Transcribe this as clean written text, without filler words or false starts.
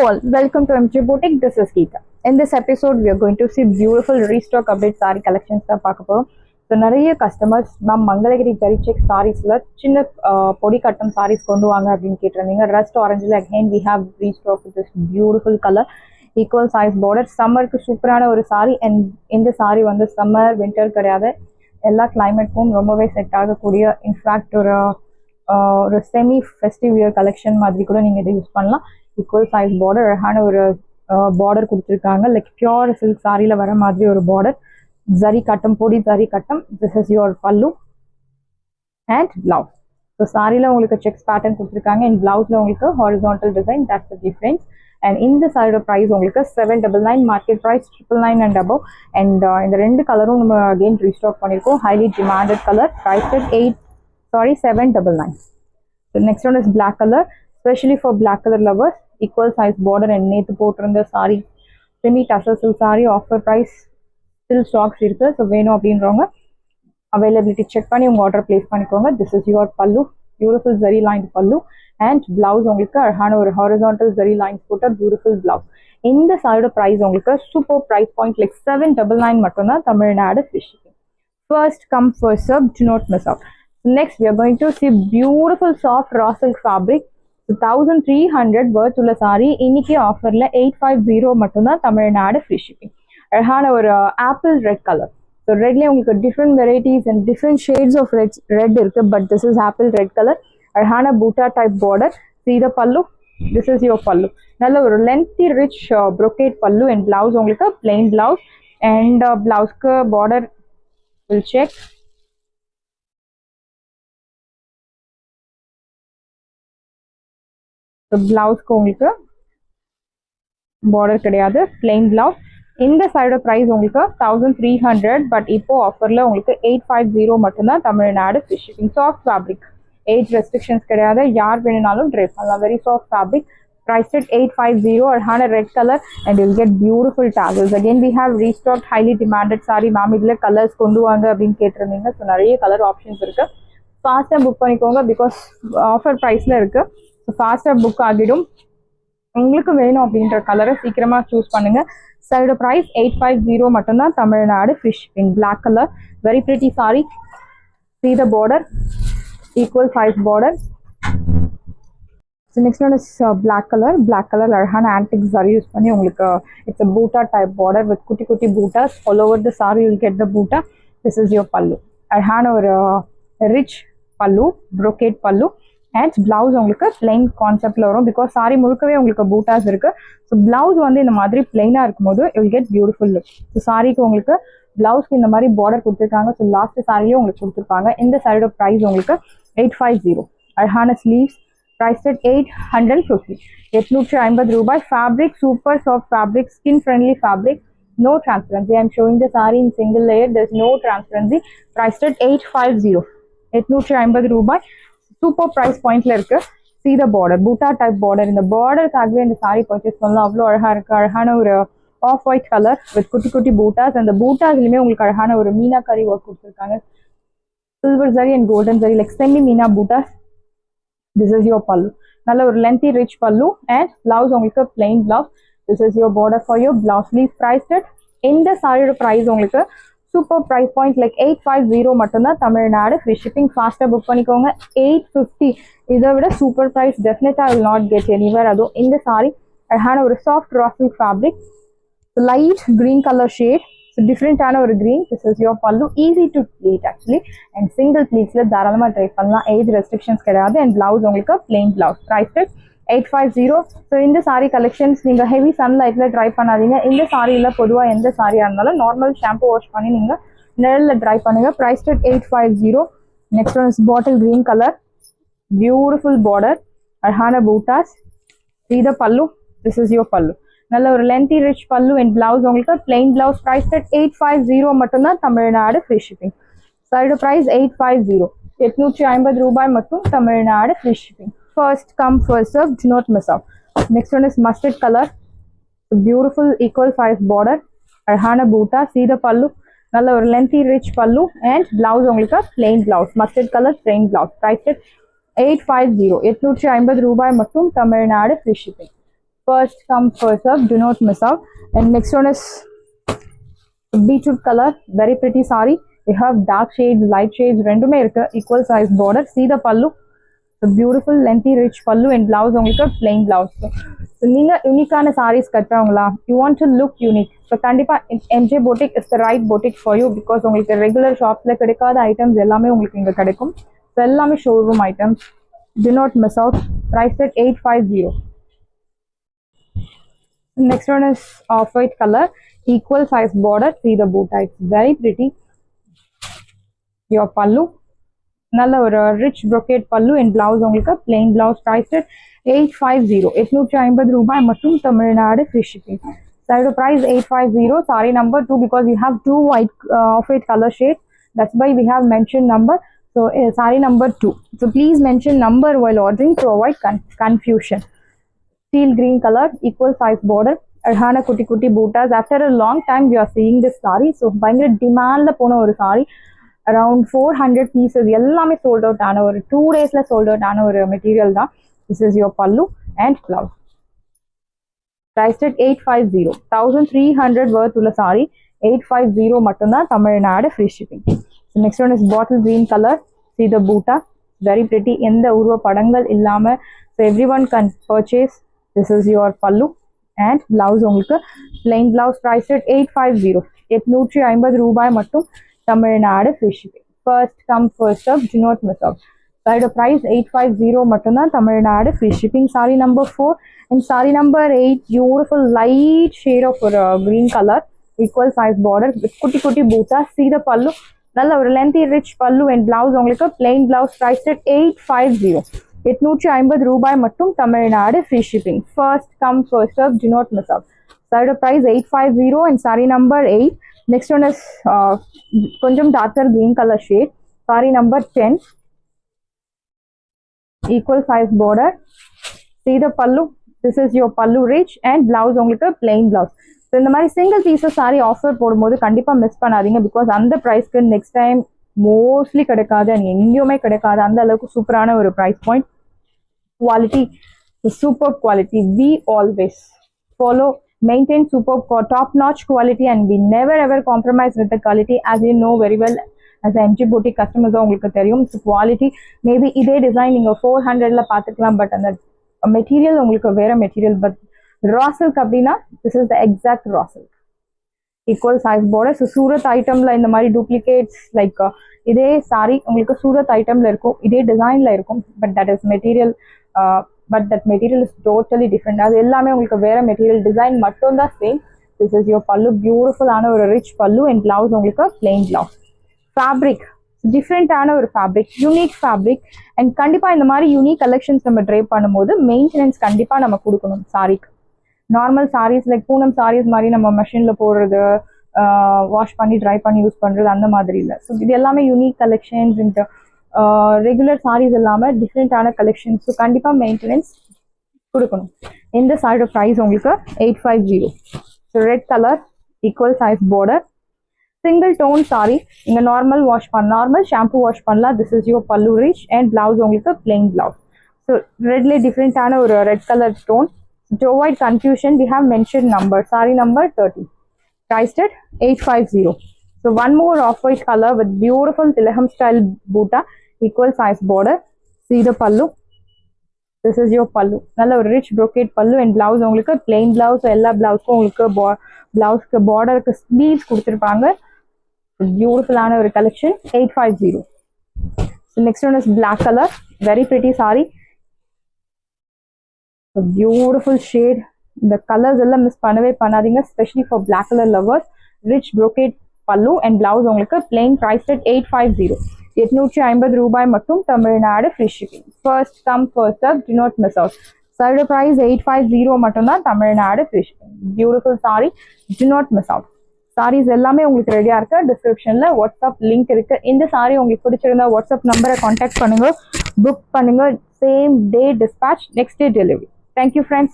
all, welcome to MJ Boutique. This is Geeta. In this episode, we are going to see beautiful restock update saree collections. So, நிறைய customers ma'am Mangalagiri zari check சாரீஸ்ல சின்ன பொடி கட்டம் சாரீஸ் கொண்டு வாங்க அப்படின்னு கேட்டிருந்தீங்க. ரஸ்ட் ஆரஞ்சில் again we have restock with this beautiful colour, equal size border. சம்மருக்கு சூப்பரான ஒரு சாரி. அண்ட் இந்த சாரி வந்து சம்மர் வின்டர் கிடையாது, எல்லா கிளைமேட்க்கும் ரொம்பவே செட் ஆகக்கூடிய, இன்ஃபேக்ட் ஒரு செமி ஃபெஸ்டிவ் இயர் கலெக்ஷன் மாதிரி கூட நீங்கள் இதை யூஸ் பண்ணலாம். ஈக்குவல் சைஸ் பார்டர், அழகான ஒரு பார்டர் கொடுத்துருக்காங்க. லைக் பியூர் சில்க் சாரியில் வர மாதிரி ஒரு பார்டர். ஜரி கட்டம், பொடி ஜரி கட்டம். This is your pallu and blouse. So சாரியில் உங்களுக்கு செக்ஸ் பேட்டர்ன் கொடுத்துருக்காங்க அண்ட் பிளவுஸில் உங்களுக்கு horizontal design. That's the difference. And இந்த சாரியோட ப்ரைஸ் உங்களுக்கு 799, market price 999 and above. And இந்த ரெண்டு கலரும் நம்ம அகெயின் ரீஸ்டாக் பண்ணியிருக்கோம். Highly demanded colour, price 799. So next one is black color, especially for black color lovers. Equal size border and நேத்து போட்டிருந்த sari semi tussar silk sari offer price still stocks இருக்கு. So வேணும் அப்படின்றவங்க அவைலபிலிட்டி செக் பண்ணி உங்கள் ஆர்டர் பிளேஸ் பண்ணிக்கோங்க. This is your pallu, beautiful zari line pallu. And blouse உங்களுக்கு அழகான ஒரு ஹாரிசான்டல் ஜரி லைன்ஸ் போட்ட பியூட்டிஃபுல் பிளவுஸ். இந்த சாரியோட ப்ரைஸ் உங்களுக்கு சூப்பர் ப்ரைஸ் பாயிண்ட், லைக் 799 மட்டும்தான், Tamil Nadu free shipping. First come first serve, to not miss out. Next, we are going to see beautiful soft raw silk fabric. 1300 worth உள்ள சாரி இன்னைக்கு ஆஃபர்ல 850 மட்டும்தான், Tamil Nadu free shipping. அழகான ஒரு ஆப்பிள் ரெட் கலர். ஸோ ரெட்லேயே உங்களுக்கு different varieties and different shades of red இருக்கு. But this is apple red colour. அழகான பூட்டா டைப் பார்டர். சீத பல்லு, திஸ் இஸ் யுவர் பல்லு. நல்ல ஒரு lengthy rich brocade pallu. And blouse உங்களுக்கு பிளெயின் பிளவுஸ். அண்ட் பிளவுஸ்க்கு பார்டர் வில் செக். பிளவுஸ்க்கு உங்களுக்கு பார்டர் கிடையாது, பிளெயின் பிளவுஸ். இந்த சைடோட ப்ரைஸ் உங்களுக்கு 1300, பட் இப்போ ஆஃபர்ல உங்களுக்கு 850 மட்டும்தான், Tamil Nadu free shipping. Soft fabric, age restrictions கிடையாது, யார் வேணும்னாலும் ட்ரை பண்ணலாம். Very soft fabric, price 850. அழகான red colour and you'll get beautiful tassels. Again we have restock highly demanded saree. Ma'am இதில் கலர்ஸ் கொண்டு வாங்க அப்படின்னு கேட்டிருந்தீங்க. ஸோ நிறைய கலர் ஆப்ஷன்ஸ் இருக்கு. ஃபாஸ்ட்டாக புக் பண்ணிக்கோங்க, பிகாஸ் ஆஃபர் ப்ரைஸில் இருக்கு. ஃபாஸ்ட்டாக புக் ஆகிடும். உங்களுக்கு வேணும் அப்படின்ற கலரை சீக்கிரமாக சூஸ் பண்ணுங்க. சைடோட ப்ரைஸ் 850 மட்டும்தான், Tamil Nadu free shipping. Black colour, very pretty saree. See the border, equal size border. So next one is black color. Black color அழகான antique saree யூஸ் பண்ணி உங்களுக்கு it's a boota type border with குட்டி குட்டி bootas all over the saree. You will get the boota. This is your pallu. அழகான ஒரு rich pallu, brocade pallu. And blouse உங்களுக்கு plain கான்செப்ட்ல வரும், பிகாஸ் சாரி முழுக்கவே உங்களுக்கு பூட்டாஸ் இருக்கு. ஸோ பிளவுஸ் வந்து இந்த மாதிரி பிளெயினா இருக்கும்போது you will get beautiful look. So சாரிக்கு உங்களுக்கு பிளவுஸ்க்கு இந்த மாதிரி பார்டர் கொடுத்துருக்காங்க. ஸோ லாஸ்ட் சாரியும் உங்களுக்கு கொடுத்துருப்பாங்க. இந்த சாரியோட ப்ரைஸ் உங்களுக்கு 850. அழகான ஸ்லீவ்ஸ், ப்ரைஸ் 850. 850 ரூபாய். Fabric super soft fabric, skin friendly fabric. No transparency. I am showing the saree in single layer. There is no transparency. Priced at 850. 850 ரூபாய். சூப்பர் ப்ரைஸ் பாயிண்ட்ல இருக்கு. See the border, Buta type border. இந்த பார்டருக்காகவே இந்த sorry purchase பண்ணலாம், அவ்வளோ அழகா இருக்கு. அழகான ஒரு ஆஃப் ஒயிட் கலர் வித் குட்டி குட்டி பூட்டாஸ். அந்த பூட்டாஸ்லயுமே உங்களுக்கு அழகான ஒரு மீனா கரி ஒர்க் கொடுத்துருக்காங்க. Silver zari and golden zari, like semi meena butas. This is your pallu, நல்ல ஒரு lengthy rich pallu. And blouse உங்களுக்கு plain blouse. This is your border for your blouse. Please price it. இந்த சாரியோட ப்ரைஸ் உங்களுக்கு சூப்பர் ப்ரைஸ் பாயிண்ட், லைக் 850 மட்டும்தான், Tamil Nadu free shipping. ஃபாஸ்ட்டாக book பண்ணிக்கோங்க. 850 இதை விட சூப்பர் ப்ரைஸ் டெஃபினட்டாக வில் நாட் கெட் எனிவேர். அதுவும் இந்த சாரி அழகான ஒரு சாஃப்ட் ராசிங் fabric, light green colour shade. டிஃப்ரெண்டான ஒரு green. This is your pallu, easy to pleat actually. And single ப்ளீட்ஸில் தாராளமாக ட்ரை பண்ணலாம், ஏஜ் ரெஸ்ட்ரிக்ஷன்ஸ் கிடையாது. அண்ட் பிளவுஸ் உங்களுக்கு பிளெயின் பிளவுஸ். ப்ரைஸ் 850. ஸோ இந்த சாரீ கலெக்ஷன்ஸ் நீங்கள் ஹெவி சன்லைட்டில் ட்ரை பண்ணாதீங்க. இந்த சாரியில் பொதுவாக எந்த சாரியாக இருந்தாலும் நார்மல் ஷாம்பு வாஷ் பண்ணி நீங்கள் நிழலில் ட்ரை பண்ணுங்கள். Price 850. Next one is bottle green colour, beautiful border, அழகான butas. See the pallu, this is your pallu. நல்ல ஒரு lengthy rich pallu and blouse உங்களுக்கு பிளெயின் பிளவுஸ். ப்ரைஸ் 850 மட்டும்தான், தமிழ்நாடு ஃப்ரீ ஷிப்பிங். சாரியோட ப்ரைஸ் 850. 850 ரூபாய் மட்டும், Tamil Nadu free shipping. First come first serve, do not miss out. Next one is mustard color, beautiful equal size border, அழகான பூட்டா. See the pallu, நல்ல ஒரு lengthy rich pallu and blouse உங்களுக்கு plain blouse, mustard color plain blouse. Price 850. 850 ரூபாய் மட்டும், Tamil Nadu free shipping. First come, first serve. Do not miss out. And next one is beetroot color. Very pretty saree. You have dark shades, light shades. Rendume irukku. Equal size border. See the pallu. The beautiful lengthy rich pallu and blouse உங்களுக்கு plain blouse. So நீங்க யூனிக்கான sarees கட்டுறவங்களா, you want to look unique. So கண்டிப்பா MJ Boutique is the right boutique for you because உங்களுக்கு regular ஷாப்ஸ்ல கிடைக்காத items எல்லாமே உங்களுக்கு இங்க கிடைக்கும். So எல்லாமே showroom items. Do not miss out. Price at 850. Next one is off-white color, equal size border. See the bow tie. It's very pretty. Your pallu. நல்ல ஒரு rich brocade பல்லு அண்ட் பிளவுஸ் உங்களுக்கு plain blouse priced at 850. 850 ரூபாய் மட்டும் Tamil Nadu free shipping. So price 850. Saree number 2 because you have two white off-white color shades. That's why we have mentioned number. So saree number 2. So please mention number while ordering to avoid confusion. Steel green color, equal size border. அழகான குட்டி குட்டி bootas. After a long time we are seeing this saree. So பயங்கர டிமாண்ட்ல போன ஒரு saree. Around 400 pieces எல்லாமே sold out ஆன ஒரு 2 daysல sold out ஆன ஒரு மெட்டீரியல் தான். This is your pallu and blouse. Priced at 850. 1300 worth உள்ள saree 850 மட்டும்தான் Tamil Nadu free shipping. So next one is bottle green color. See the boota. Very pretty. எந்த உருவ படங்கள் இல்லாம so everyone can purchase. This is your pallu and blouse உங்களுக்கு plain blouse priced at 850. 850 ரூபாய் மட்டும் Tamil Nadu free shipping. First come, first serve. Do not miss out. Side price 850 மட்டும்தான் Tamil Nadu free shipping. Saree number 4 and saree number 8. Beautiful light shade of green color. Equal size border with குட்டி குட்டி bootas. See the pallu. நல்ல ஒரு lengthy rich pallu and blouse உங்களுக்கு plain blouse priced at 850. 850 ரூபாய் மட்டும் Tamil Nadu free shipping. First come, first serve. Do not miss out. Side price 850 and saree number 8. Next one is கொஞ்சம் darker green color shade. Saree number 10. Equal size border. See the pallu. This is your pallu rich and blouse உங்களுக்கு plain blouse. So இந்த மாதிரி single pieces saree offer போடும்போது கண்டிப்பா miss பண்ணாதீங்க because அந்த priceக்கு next time mostly கிடைக்காது and எங்கேயுமே கிடைக்காது. அந்த அளவுக்கு சூப்பரான ஒரு price point. Quality, super quality. We always follow maintain superb top-notch quality and we never ever compromise with the quality as you know very well as MJ Boutique customers உங்களுக்கு தெரியும். So quality maybe இதே design நீங்க 400ல பார்த்துக்கலாம் but அந்த material உங்களுக்கு வேற material but raw silk அப்படின்னா this is the exact raw silk. Equal size border. So Surat ஐட்டம்ல இந்த மாதிரி duplicates like இதே saree உங்களுக்கு சூரத் ஐட்டம்ல இருக்கும் இதே டிசைன்ல இருக்கும் but that is material but that material is totally different. அது எல்லாமே உங்களுக்கு வேற மெட்டீரியல் டிசைன் மட்டும் தான் same. This is your pallu. Beautiful ஆன ஒரு rich pallu and blouse உங்களுக்கு plain blouse. Fabric different ஆன ஒரு fabric, unique fabric and கண்டிப்பா இந்த மாதிரி unique collections நம்ம drape பண்ணும்போது maintenance கண்டிப்பா நம்ம கொடுக்கணும் சாரிக்கு. Normal sarees like Poonam sarees மாதிரி நம்ம மெஷின்ல போடுறது வாஷ் பண்ணி ட்ரை பண்ணி யூஸ் பண்றது அந்த மாதிரி இல்லை. ஸோ இது எல்லாமே யூனிக் கலெக்ஷன்ஸ் இந்த ரெகுலர் sarees இல்லாமல் டிஃப்ரெண்டான கலெக்ஷன்ஸ். ஸோ கண்டிப்பாக மெயின்டெனன்ஸ் கொடுக்கணும். இந்த சாரியோட ப்ரைஸ் உங்களுக்கு 850. So red colour equal size border single tone saree. இங்கே normal wash normal shampoo wash பண்ணலாம். This is your pallu rich and blouse உங்களுக்கு பிளெயின் பிளவுஸ். ஸோ ரெட்லேயே டிஃப்ரெண்டான ஒரு red colour tone. To avoid confusion, we have mentioned number. Saree number 30. Priced at 850. So one more off-white color with beautiful Tilaham style boota. Equal size border. See the pallu. This is your pallu. Nalla rich brocade pallu and blouse உங்களுக்கு plain blouse. எல்லா பிளவுஸ்க்கும் உங்களுக்கு பிளவுஸ்க்கு பார்டருக்கு sleeves கொடுத்துருப்பாங்க. Beautiful ஆன ஒரு collection. 850. So next one is black color. Very pretty saree. A beautiful shade. The colors எல்லாம் miss பண்ணவே பண்ணாதீங்க especially for black color lovers. Rich brocade pallu and blouse உங்களுக்கு plain priced at 850. 850 ரூபாய் மட்டும் Tamil Nadu free shipping. First come first serve. Do not miss out. Saree price 850 மட்டும் தான் Tamil Nadu free shipping. Beautiful saree. Do not miss out. sarees எல்லாமே உங்களுக்கு ரெடியா இருக்கு. டிஸ்கிரிப்ஷன்ல வாட்ஸ்அப் லிங்க் இருக்கு. இந்த saree உங்களுக்கு பிடிச்சிருந்தா வாட்ஸ்அப் நம்பரை கான்டாக்ட் பண்ணுங்க, புக் பண்ணுங்க. Same day dispatch, next day delivery. Thank you friends.